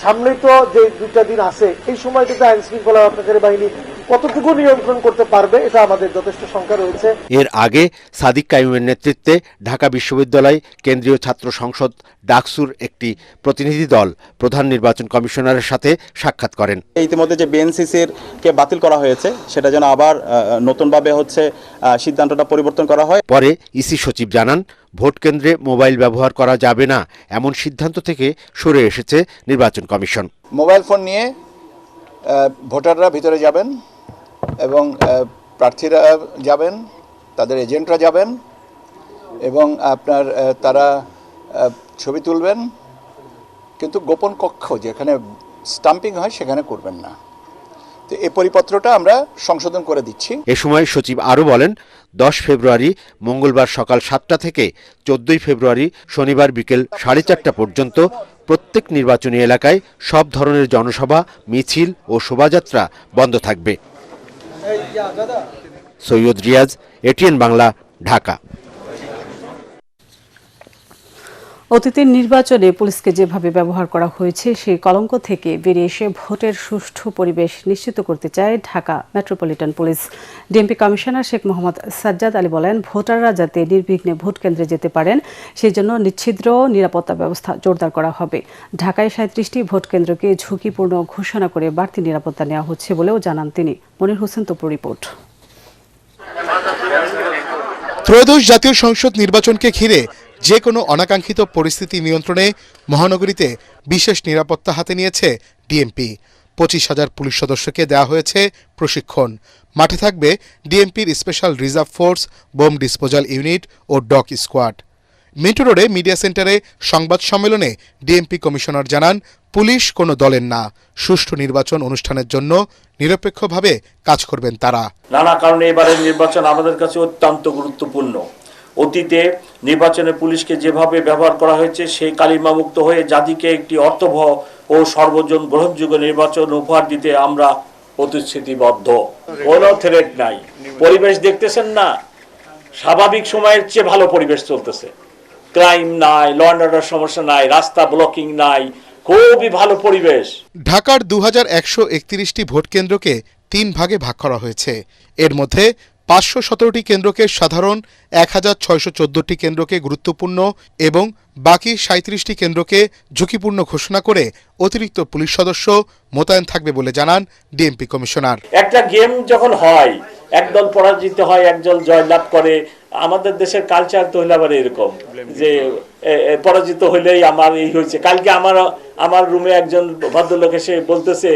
সামনেই তো যে 2টা দিন আছে, এই সময়টাতে আইন শৃঙ্খলা রক্ষাকারী বাহিনী কতটুকু নিয়ন্ত্রণ করতে পারবে, এটা আমাদের যথেষ্ট শঙ্কা রয়েছে। এর আগে সাদিক কাইয়ুমের নেতৃত্বে ঢাকা বিশ্ববিদ্যালয় কেন্দ্রীয় ছাত্র সংসদ ডাকসুর একটি প্রতিনিধি দল প্রধান নির্বাচন কমিশনারের সাথে সাক্ষাৎ করেন। ইতিমধ্যে যে বিএনসিসির কে বাতিল করা হয়েছে, সেটা যেন আবার নতুনভাবে সিদ্ধান্তটা পরিবর্তন করা হয়। পরে ইসি সচিব জানান, ভোট কেন্দ্রে মোবাইল ব্যবহার করা যাবে না এমন সিদ্ধান্ত থেকে সরে এসেছে নির্বাচন কমিশন। মোবাইল ফোন নিয়ে ভোটাররা ভিতরে যাবেন এবং প্রার্থীরা যাবেন, তাদের এজেন্টরা যাবেন এবং তারা ছবি তুলবেন কিন্তু গোপন কক্ষ যেখানে স্টাম্পিং হয় সেখানে করবেন না। তো এই পরিপত্রটা আমরা সংশোধন করে দিচ্ছি। এ সময় সচিব আরও বলেন, 10 ফেব্রুয়ারি মঙ্গলবার সকাল 7টা থেকে 14 ফেব্রুয়ারি শনিবার বিকেল 4:30 পর্যন্ত প্রত্যেক নির্বাচনী এলাকায় সব ধরনের জনসভা, মিছিল ও শোভাযাত্রা বন্ধ থাকবে। সৈয়দ রিয়াজ, এটিএন বাংলা, ঢাকা। অতীতের নির্বাচনে পুলিশকে যেভাবে ব্যবহার করা হয়েছে সেই কলঙ্ক থেকে বেরিয়ে এসে ভোটের সুষ্ঠু পরিবেশ নিশ্চিত করতে চায় Dhaka metropolitan police. DMP commissioner Sheikh Mohammad Sajjad Ali বলেন, ভোটাররা যাতে নির্বিঘ্নে ভোট কেন্দ্রে যেতে পারেন সেই জন্য নিচ্ছিদ্র নিরাপত্তা ব্যবস্থা জোরদার করা হবে। ঢাকায় 37টি ভোট কেন্দ্রকে ঝুঁকিপূর্ণ ঘোষণা করে বাড়তি নিরাপত্তা নেওয়া হচ্ছে বলেও জানান তিনি। মনির হোসেন তপুর রিপোর্ট। ত্রয়োদশ জাতীয় সংসদ নির্বাচনকে ঘিরে যে কোনো অনাকাঙ্ক্ষিত পরিস্থিতি নিয়ন্ত্রণে মহানগরীতে বিশেষ নিরাপত্তা হাতে নিয়েছে ডিএমপি। 25,000 পুলিশ সদস্যকে দেওয়া হয়েছে প্রশিক্ষণ। মাঠে থাকবে ডিএমপির special reserve force, bomb disposal unit ও ডগ স্কোয়াড। মিন্টো রোডে মিডিয়া সেন্টারে সংবাদ সম্মেলনে ডিএমপি কমিশনার জানান, পুলিশ কোনো দলের না, সুষ্ঠু নির্বাচন অনুষ্ঠানের জন্য নিরপেক্ষভাবে কাজ করবেন তারা। নানা কারণে এবারের নির্বাচন আমাদের কাছে অত্যন্ত গুরুত্বপূর্ণ। অতীতে নির্বাচনে পুলিশকে যেভাবে ব্যবহার করা হয়েছে সেই কালিমামুক্ত হয়ে জাতিকে একটি অর্থবহ ও সর্বজন গ্রহণযোগ্য নির্বাচন উপহার দিতে আমরা প্রতিশ্রুতিবদ্ধ। কোনো থ্রেট নাই, পরিবেশ দেখতেছেন না, স্বাভাবিক সময়ের চেয়ে ভালো পরিবেশ চলতেছে। ক্রাইম নাই, ল অ্যান্ড অর্ডার সমস্যা নাই, রাস্তা ব্লকিং নাই, খুবই ভালো পরিবেশ। ঢাকার 2131টি ভোট কেন্দ্রকে 3 ভাগে ভাগ করা হয়েছে। এর মধ্যে 517টি কেন্দ্রকে সাধারণ, 1614টি কেন্দ্রকে গুরুত্বপূর্ণ এবং বাকি 37টি কেন্দ্রকে ঝুঁকিপূর্ণ ঘোষণা করে অতিরিক্ত পুলিশ সদস্য মোতায়েন থাকবে বলে জানান ডিএমপি কমিশনার। একটা গেম যখন হয়, একদল পরাজিত হয়, একদল জয়লাভ করে। আমাদের দেশের কালচার তো হইলে আবার এরকম যে পরাজিত হইলেই আমার এই হয়েছে। কালকে আমার রুমে একজন ভদ্রলোক এসে বলতেছে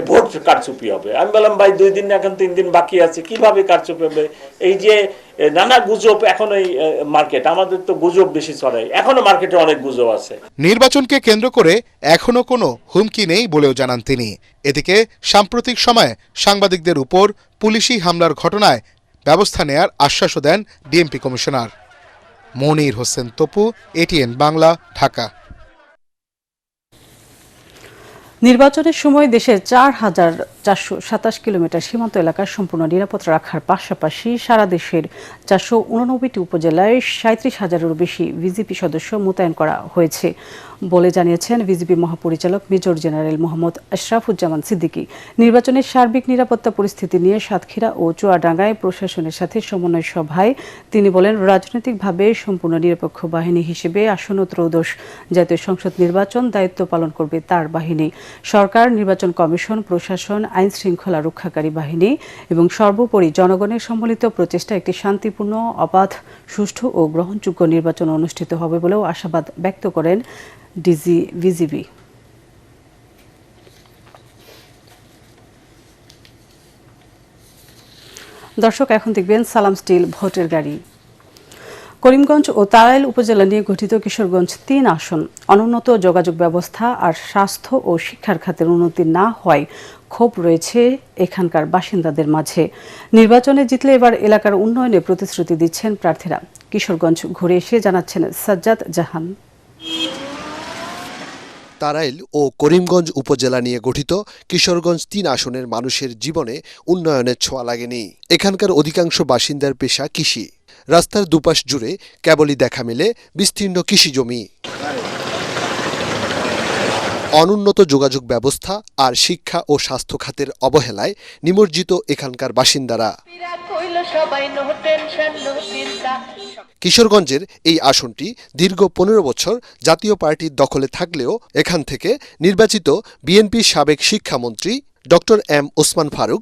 ভোট কারচুপি হবে। আমি বললাম, ভাই 2 দিন এখন 3 দিন বাকি আছে, কিভাবে কারচুপি হবে? এই যে নানা গুজব, এখন এই মার্কেট, আমাদের তো গুজব বেশি ছড়ায়, এখনো মার্কেটে অনেক গুজব আছে। নির্বাচনকে কেন্দ্র করে এখনো কোনো হুমকি নেই বলেও জানান তিনি। এদিকে সাম্প্রতিক সময়ে সাংবাদিকদের উপর পুলিশি হামলার ঘটনায় ব্যবস্থা নেয়ার আশ্বাসও দেন DMP commissioner. Monir Hossain Tapu, ATN Bangla, Dhaka. নির্বাচনের সময় দেশের 4,427 কিলোমিটার সীমান্ত এলাকা সম্পূর্ণ নিরাপদ রাখার পাশাপাশি সারা দেশের 489টি উপজেলায় 37,000-এরও বেশি বিজিবি সদস্য মোতায়েন করা হয়েছে বলে জানিয়েছেন বিজিবি মহাপরিচালক মেজর জেনারেল মোহাম্মদ আশরাফুজ্জামান সিদ্দিকী। নির্বাচনের সার্বিক নিরাপত্তা পরিস্থিতি নিয়ে সাতক্ষীরা ও চুয়াডাঙ্গায় প্রশাসনের সাথে সমন্বয় সভায় তিনি বলেন, রাজনৈতিকভাবে সম্পূর্ণ নিরপেক্ষ বাহিনী হিসেবে আসন্ন ত্রয়োদশ জাতীয় সংসদ নির্বাচন দায়িত্ব পালন করবে তার বাহিনী। সরকার, নির্বাচন কমিশন, প্রশাসন, আইন শৃঙ্খলা রক্ষাকারী বাহিনী এবং সর্বোপরি জনগণের সম্মিলিত প্রচেষ্টা একটি শান্তিপূর্ণ, অবাধ, সুষ্ঠু ও গ্রহণযোগ্য নির্বাচন অনুষ্ঠিত হবে বলেও আশাবাদ ব্যক্ত করেন ডিজি বিজিবি। দর্শক, এখন দেখবেন সালাম স্টিল ভোটের গাড়ি। করিমগঞ্জ ও তাড়াইল উপজেলা নিয়ে গঠিত কিশোরগঞ্জ 3 আসন অনুন্নত যোগাযোগ ব্যবস্থা আর স্বাস্থ্য ও শিক্ষার খাতের উন্নতি না হওয়ায় ক্ষোভ রয়েছে এখানকার বাসিন্দাদের মাঝে। নির্বাচনে জিতলে এবার এলাকার উন্নয়নে প্রতিশ্রুতি দিচ্ছেন প্রার্থীরা। কিশোরগঞ্জ ঘুরে এসে জানাচ্ছেন সাজ্জাদ জাহান। তাড়াইল ও করিমগঞ্জ উপজেলা নিয়ে গঠিত কিশোরগঞ্জ 3 আসনের মানুষের জীবনে উন্নয়নের ছোঁয়া লাগেনি। এখানকার অধিকাংশ বাসিন্দার পেশা কৃষি। রাস্তার দুপাশ জুড়ে কেবলই দেখা মেলে বিস্তীর্ণ কৃষি জমি। অনুন্নত যোগাযোগ ব্যবস্থা আর শিক্ষা ও স্বাস্থ্য খাতের অবহেলায় নিমজ্জিত এখানকার বাসিন্দারা। কিশোরগঞ্জের এই আসনটি দীর্ঘ 15 বছর জাতীয় পার্টির দখলে থাকলেও এখান থেকে নির্বাচিত বিএনপির সাবেক শিক্ষামন্ত্রী ডক্টর এম ওসমান ফারুক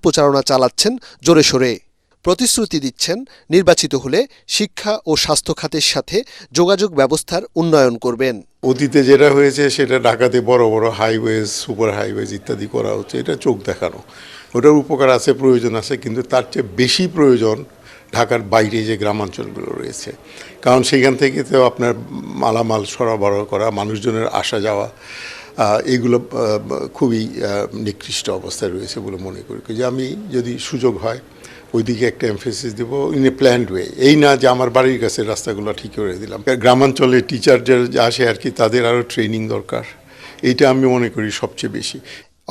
প্রচারণা চালাচ্ছেন জোরে সোরে। প্রতিশ্রুতি দিচ্ছেন নির্বাচিত হলে শিক্ষা ও স্বাস্থ্য খাতের সাথে যোগাযোগ ব্যবস্থার উন্নয়ন করবেন। অতীতে যেটা হয়েছে সেটা ঢাকাতে বড় বড় হাইওয়েজ, সুপার হাইওয়েজ ইত্যাদি করা হচ্ছে, এটা চোখ দেখানো। ওটার উপকার আছে, প্রয়োজন আছে, কিন্তু তার চেয়ে বেশি প্রয়োজন ঢাকার বাইরে যে গ্রামাঞ্চলগুলো রয়েছে, কারণ সেখান থেকে তো আপনার মালামাল সরবরাহ করা, মানুষজনের আসা যাওয়া এগুলো খুবই নিকৃষ্ট অবস্থায় রয়েছে বলে মনে করি। যে আমি যদি সুযোগ হয় ওইদিকে একটা এমফেসিস দেবো ইন এ প্ল্যান্ড ওয়ে, এই না যে আমার বাড়ির কাছে রাস্তাগুলো ঠিক করে দিলাম। গ্রামাঞ্চলে টিচার যারা আসে আর কি, তাদের আরও ট্রেনিং দরকার, এইটা আমি মনে করি সবচেয়ে বেশি।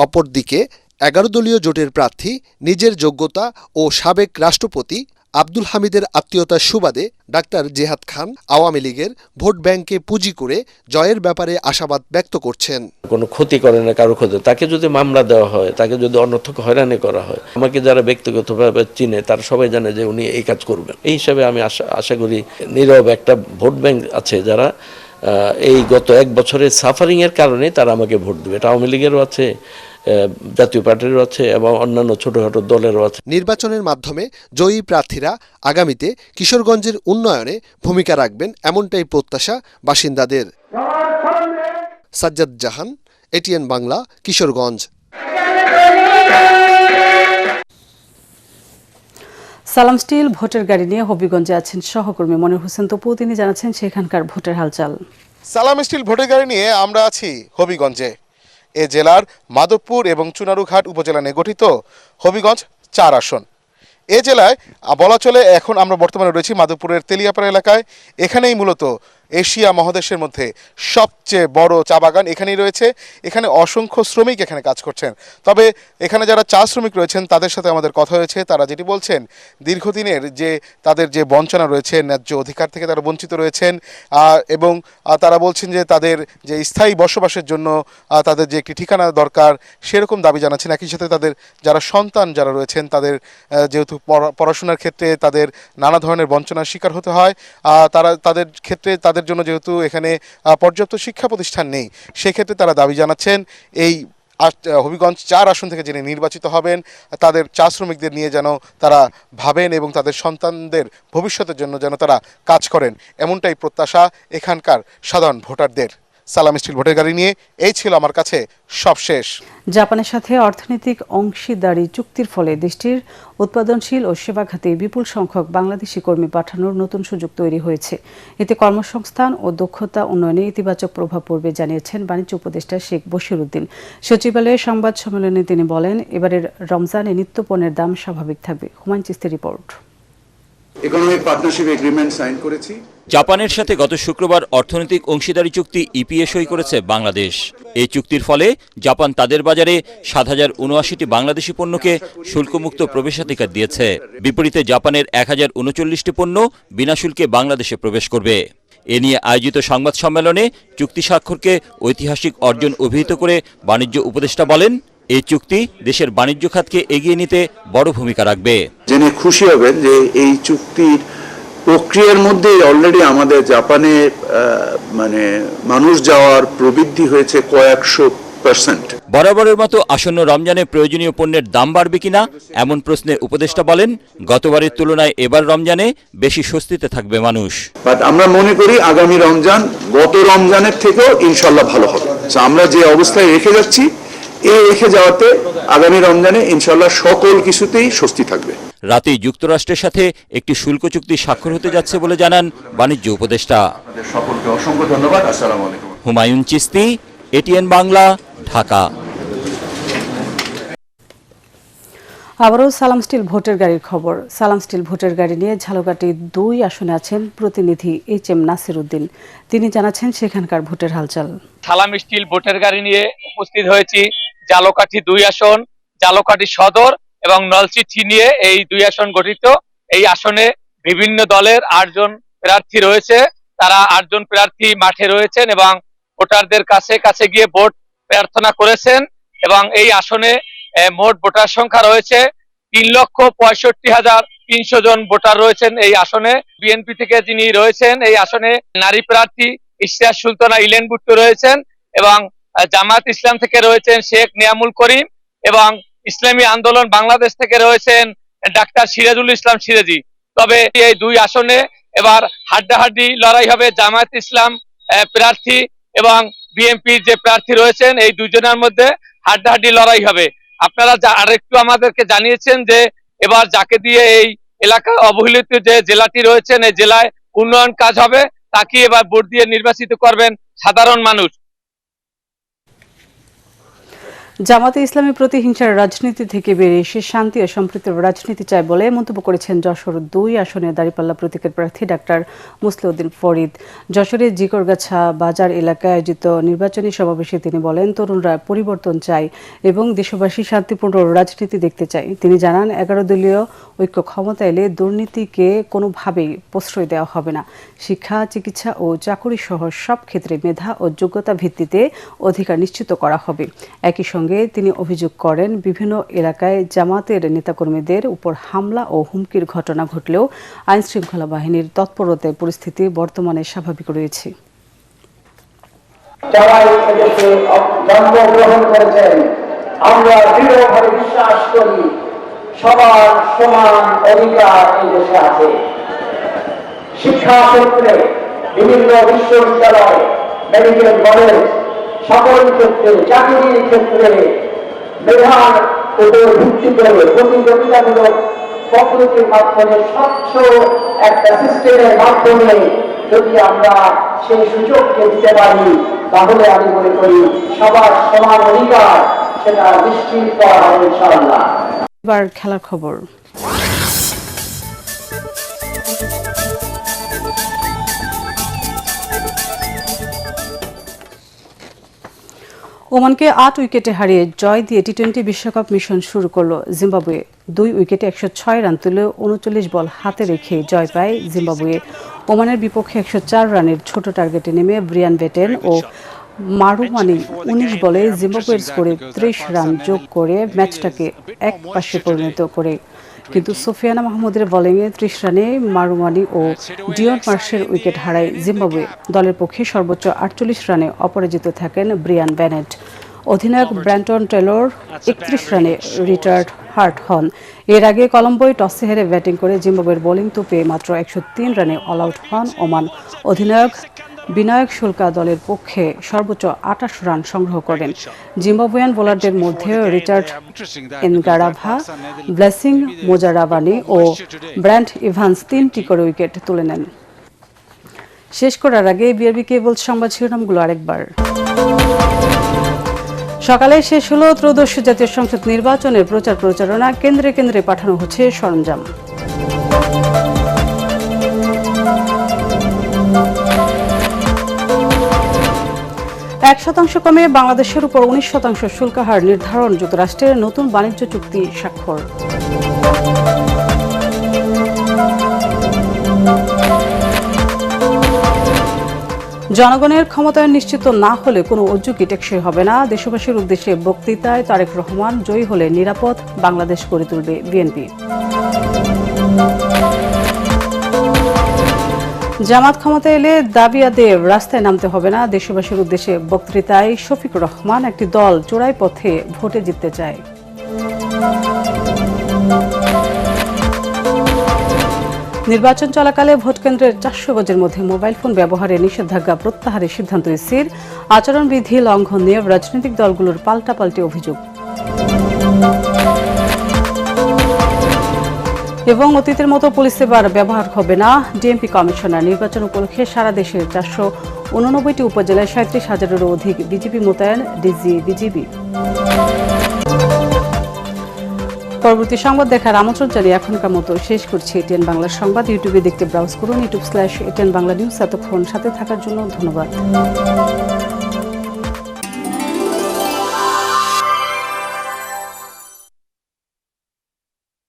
অপরদিকে 11 দলীয় জোটের প্রার্থী নিজের যোগ্যতা ও সাবেক রাষ্ট্রপতি আব্দুল হামিদের আত্মীয়তার সুবাদে ডাক্তার জেহাদ খান আওয়ামী লীগের ভোট ব্যাংকে পুঁজি করে জয়ের ব্যাপারে আশাবাদ ব্যক্ত করছেন। কোনো ক্ষতি করে না কারো ক্ষতি, তাকে যদি মামলা দেওয়া হয়, তাকে যদি অনর্থক হয়রানি করা হয়, আমাকে যারা ব্যক্তিগতভাবে চিনে তারা সবাই জানে যে উনি এই কাজ করবেন। এই হিসাবে আমি আশা করি নীরব একটা ভোট ব্যাংক আছে যারা এই গত 1 বছরের সাফারিং এর কারণে তারা আমাকে ভোট দেবে। এটা আওয়ামী লীগেরও আছে, জাতীয় পার্টিরও আছে এবং অন্যান্য ছোটখাটো দলেরও আছে। নির্বাচনের মাধ্যমে জয়ী প্রার্থীরা আগামীতে কিশোরগঞ্জের উন্নয়নে ভূমিকা রাখবেন এমনটাই প্রত্যাশা বাসিন্দাদের। সাজ্জাদ জাহান, এটিএন বাংলা, কিশোরগঞ্জ। সালাম স্টিল ভোটের গাড়ি নিয়ে হবিগঞ্জে আছেন সহকর্মী মনির হোসেন তপু, তিনি জানাচ্ছেন সেখানকার ভোটের হালচাল। সালাম স্টিল ভোটের গাড়ি নিয়ে আমরা আছি হবিগঞ্জে। এ জেলার মাধবপুর এবং চুনারুঘাট উপজেলা নিয়ে গঠিত হবিগঞ্জ 4 আসন। এ জেলায় বলা চলে এখন আমরা বর্তমানে রয়েছি মাধবপুরের তেলিয়াপাড়া এলাকায়। এখানেই মূলত এশিয়া মহাদেশের মধ্যে সবচেয়ে বড় চা বাগান এখানেই রয়েছে। এখানে অসংখ্য শ্রমিক এখানে কাজ করছেন। তবে এখানে যারা চা শ্রমিক রয়েছেন তাদের সাথে আমাদের কথা হয়েছে। তারা যেটি বলছেন, দীর্ঘদিনের যে তাদের যে বঞ্চনা রয়েছে, ন্যায্য অধিকার থেকে তারা বঞ্চিত রয়েছেন এবং তারা বলছেন যে তাদের যে স্থায়ী বসবাসের জন্য তাদের যে একটি ঠিকানা দরকার সেরকম দাবি জানাচ্ছেন। একই সাথে তাদের যারা সন্তান যারা রয়েছেন তাদের যেহেতু পড়াশোনার ক্ষেত্রে তাদের নানা ধরনের বঞ্চনার শিকার হতে হয়, তাদের ক্ষেত্রে তাদের জন্য যেহেতু এখানে পর্যাপ্ত শিক্ষা প্রতিষ্ঠান নেই, সেক্ষেত্রে তারা দাবি জানাচ্ছেন এই হবিগঞ্জ 4 আসন থেকে যিনি নির্বাচিত হবেন তাদের চা শ্রমিকদের নিয়ে যেন তারা ভাবেন এবং তাদের সন্তানদের ভবিষ্যতের জন্য যেন তারা কাজ করেন, এমনটাই প্রত্যাশা এখানকার সাধারণ ভোটারদের। সালাম স্টিল ভোটের গাড়ি নিয়ে এই ছিল আমার কাছে সবশেষ। জাপানের সাথে অর্থনৈতিক অংশীদারি চুক্তির ফলে দেশটির উৎপাদনশীল ও সেবা খাতে বিপুল সংখ্যক বাংলাদেশি কর্মী পাঠানোর নতুন সুযোগ তৈরি হয়েছে। এতে কর্মসংস্থান ও দক্ষতা উন্নয়নে ইতিবাচক প্রভাব পড়বে জানিয়েছেন বাণিজ্য উপদেষ্টা শেখ বশিরউদ্দিন। সচিবালয়ে সংবাদ সম্মেলনে তিনি বলেন, এবারের রমজানে নিত্যপণ্যের দাম স্বাভাবিক থাকবে। হুমায়ুন চিস্তির report. Economic partnership agreement sign করেছি। জাপানের সাথে গত শুক্রবার অর্থনৈতিক অংশীদারি চুক্তি ইপিএ সই করেছে বাংলাদেশ। এই চুক্তির ফলে জাপান তাদের বাজারে ৭,০৭৯টি বাংলাদেশি পণ্যকে শুল্কমুক্ত প্রবেশাধিকার দিয়েছে। বিপরীতে জাপানের ১,০৩৯টি পণ্য বিনা শুল্কে বাংলাদেশে প্রবেশ করবে। এ নিয়ে আয়োজিত সংবাদ সম্মেলনে চুক্তি স্বাক্ষরকে ঐতিহাসিক অর্জন অভিহিত করে বাণিজ্য উপদেষ্টা বলেন, এই চুক্তি দেশের বাণিজ্য খাতকে এগিয়ে নিতে বড় ভূমিকা রাখবে। জেনে খুশি হবেন যে এই চুক্তির প্রক্রিয়ার মধ্যে অলরেডি আমাদের জাপানে মানুষ যাওয়ার প্রবৃদ্ধি হয়েছে কয়েকশো%। বরাবরের মতো আসন্ন রমজানে প্রয়োজনীয় পণ্যের দাম বাড়বে কিনা এমন প্রশ্নে উপদেষ্টা বলেন, গতবারের তুলনায় এবার রমজানে বেশি স্বস্তিতে থাকবে মানুষ। বাট আমরা মনে করি আগামী রমজান গত রমজানের থেকেও ইনশাল্লাহ ভালো হবে। আমরা যে অবস্থায় রেখে যাচ্ছি এই রেখে যাওয়াতে আগামী রমজানে ইনশাল্লাহ সকল কিছুতেই স্বস্তি থাকবে। রাতেই যুক্তরাষ্ট্রের সাথে একটি শুল্ক চুক্তি স্বাক্ষর হতে যাচ্ছে বলে জানান বাণিজ্য উপদেষ্টা। সকলকে অসংখ্য ধন্যবাদ। আসসালামু আলাইকুম। হুমায়ুন চিস্তি, এটিএন বাংলা, ঢাকা। আবারও সালাম স্টিল ভোটের গাড়ির খবর। সালাম স্টিল ভোটের গাড়ি নিয়ে ঝালকাঠি 2 আসনে আছেন প্রতিনিধি এইচ.এম. নাসির উদ্দিন। তিনি জানাচ্ছেন সেখানকার ভোটের হালচাল। সালাম স্টিল ভোটের গাড়ি নিয়ে উপস্থিত হয়েছি ঝালকাঠি 2 আসন, ঝালকাঠি সদর এবং নলছিটি নিয়ে এই 2 আসন গঠিত। এই আসনে বিভিন্ন দলের 8 জন প্রার্থী রয়েছে। তারা 8 জন প্রার্থী মাঠে রয়েছেন এবং ভোটারদের কাছে গিয়ে ভোট প্রার্থনা করেছেন এবং এই আসনে মোট ভোটার সংখ্যা রয়েছে 3,65,300 জন ভোটার রয়েছেন এই আসনে। বিএনপি থেকে যিনি রয়েছেন এই আসনে নারী প্রার্থী ইশতিয়াক সুলতানা ইলেন ভুট্টো রয়েছেন এবং জামাত ইসলাম থেকে রয়েছেন শেখ নিয়ামুল করিম এবং ইসলামী আন্দোলন বাংলাদেশ থেকে রয়েছেন ডাক্তার সিরাজুল ইসলাম সিরাজি। তবে এই 2 আসনে এবার হাড্ডাহাড্ডি লড়াই হবে। জামাত ইসলাম প্রার্থী এবং বিএনপির যে প্রার্থী রয়েছেন এই দুজনের মধ্যে হাড্ডাহাড্ডি লড়াই হবে। আপনারা আরেকটু আমাদেরকে জানিয়েছেন যে এবার যাকে দিয়ে এই এলাকা অবহেলিত যে জেলাটি রয়েছেন এই জেলায় উন্নয়ন কাজ হবে, তাকে এবার ভোট দিয়ে নির্বাচিত করবেন সাধারণ মানুষ। জামাতে ইসলামী প্রতিহিংসার রাজনীতি থেকে বেরিয়ে এসে শান্তি ও সম্প্রীতির রাজনীতি চায় বলে মন্তব্য করেছেন যশোর ২ আসনের দাঁড়িপাল্লা প্রতীকের প্রার্থী ডাক্তার মুসলিউদ্দিন ফরিদ। যশোরের জিকরগাছা বাজার এলাকায় আয়োজিত নির্বাচনী সমাবেশে তিনি বলেন, তরুণরা পরিবর্তন চায় এবং দেশবাসী শান্তিপূর্ণ রাজনীতি দেখতে চায়। তিনি জানান, 11 দলীয় ঐক্য ক্ষমতা এলে দুর্নীতিকে কোনোভাবেই প্রশ্রয় দেওয়া হবে না। শিক্ষা, চিকিৎসা ও চাকুরি সহ সব ক্ষেত্রে মেধা ও যোগ্যতা ভিত্তিতে অধিকার নিশ্চিত করা হবে। একই সঙ্গে তিনি অভিযোগ করেন, বিভিন্ন এলাকায় জামাতের নেতাকর্মীদের উপর হামলা ও হুমকির ঘটনা ঘটলেও আইনশৃঙ্খলা বাহিনীর তৎপরতায় পরিস্থিতি বর্তমানে স্বাভাবিক রয়েছে। আমরা দৃঢ়ভাবে বিশ্বাস করি সবার সমান অধিকার এই দেশে আছে। শিক্ষা ক্ষেত্রে বিভিন্ন বিশ্ববিদ্যালয়, মেডিকেল কলেজ, সকল ক্ষেত্রে, চাকরির ক্ষেত্রে মেধার উপর ভিত্তি করে প্রতিযোগিতামূলক পদ্ধতির মাধ্যমে স্বচ্ছ একটা সিস্টেমের মাধ্যমে যদি আমরা সেই সুযোগকে দিতে পারি, তাহলে আমি মনে করি সবার সমান অধিকার সেটা নিশ্চিত করা হবে ইনশাআল্লাহ। এবার খেলার খবর। ওমানকে 8 উইকেটে হারিয়ে জয় দিয়ে টি-20 বিশ্বকাপ মিশন শুরু করল জিম্বাবুয়ে। 2 উইকেটে 106 রান তুলে 39 বল হাতে রেখে জয় পায় জিম্বাবুয়ে। ওমানের বিপক্ষে 104 রানের ছোট টার্গেটে নেমে ব্রিয়ান বেটেন ও মারুমানি 19 বলে জিম্বাবুয়ের স্কোরে 30 রান যোগ করে ম্যাচটাকে এক পাশে পরিণত করে। কিন্তু সোফিয়ানা মাহমুদের বোলিংয়ে 30 রানে মারুমানি ও ডিয়ন মার্শের উইকেট হারায় জিম্বাবুয়ে। দলের পক্ষে সর্বোচ্চ 48 রানে অপরাজিত থাকেন ব্রিয়ান বেনেট। অধিনায়ক ব্র্যান্টন টেলর 31 রানে রিটায়ার্ড হার্ট হন। এর আগে কলম্বোয় টসে হেরে ব্যাটিং করে জিম্বাবুয়ের বোলিং তোপে মাত্র 103 রানে অল আউট হন ওমান। অধিনায়ক বিনায়ক শুল্কা দলের পক্ষে সর্বোচ্চ 28 রান সংগ্রহ করেন। জিম্বাবুয়ান বোলারদের মধ্যে রিচার্ড এনগারাভা, ব্লেসিং মোজারাবানি ও ব্র্যান্ট ইভান্স 3টি করে উইকেট তুলে নেন। শেষ করার আগে বিআরবি কেবল সংবাদ শিরোনামগুলো আরেকবার। সকালে শেষ হলো ত্রয়োদশ জাতীয় সংসদ নির্বাচনের প্রচারণা, কেন্দ্রে কেন্দ্রে পাঠানো হচ্ছে সরঞ্জাম। 1% কমে বাংলাদেশের উপর 19% শুল্ক হার নির্ধারণ, যুক্তরাষ্ট্রের নতুন বাণিজ্য চুক্তি স্বাক্ষর। জনগণের ক্ষমতায়ন নিশ্চিত না হলে কোনো উদ্যোগই টেকসই হবে না। দেশবাসীর উদ্দেশ্যে বক্তৃতায় তারেক রহমান, জয়ী হলে নিরাপদ বাংলাদেশ গড়ে তুলবে বিএনপি। জামাত ক্ষমতা এলে দাবি আদায়ে রাস্তায় নামতে হবে না। দেশবাসীর উদ্দেশ্যে বক্তৃতায় শফিকুর রহমান, একটি দল চোরাই পথে ভোটে জিততে চায়। নির্বাচন চলাকালে ভোটকেন্দ্রের 400 গজের মধ্যে মোবাইল ফোন ব্যবহারে নিষেধাজ্ঞা প্রত্যাহারের সিদ্ধান্ত ইসির। আচরণবিধি লঙ্ঘন নিয়ে রাজনৈতিক দলগুলোর পাল্টাপাল্টি অভিযোগ। এবং অতীতের মতো পুলিশ সেবার ব্যবহার হবে না। ডিএমপি কমিশনার, নির্বাচন উপলক্ষে সারা দেশের 489টি উপজেলায় 37,000-এরও অধিক বিজিবি মোতায়েন, ডিজি বিজিবি। পরবর্তী সংবাদ দেখার আমন্ত্রণ জানিয়ে এখনকার মতো শেষ করছি এটিএন বাংলার সংবাদ। ইউটিউবে দেখতে ব্রাউজ করুন youtube/ATN বাংলা নিউজ। এতক্ষণ সাথে থাকার জন্য ধন্যবাদ।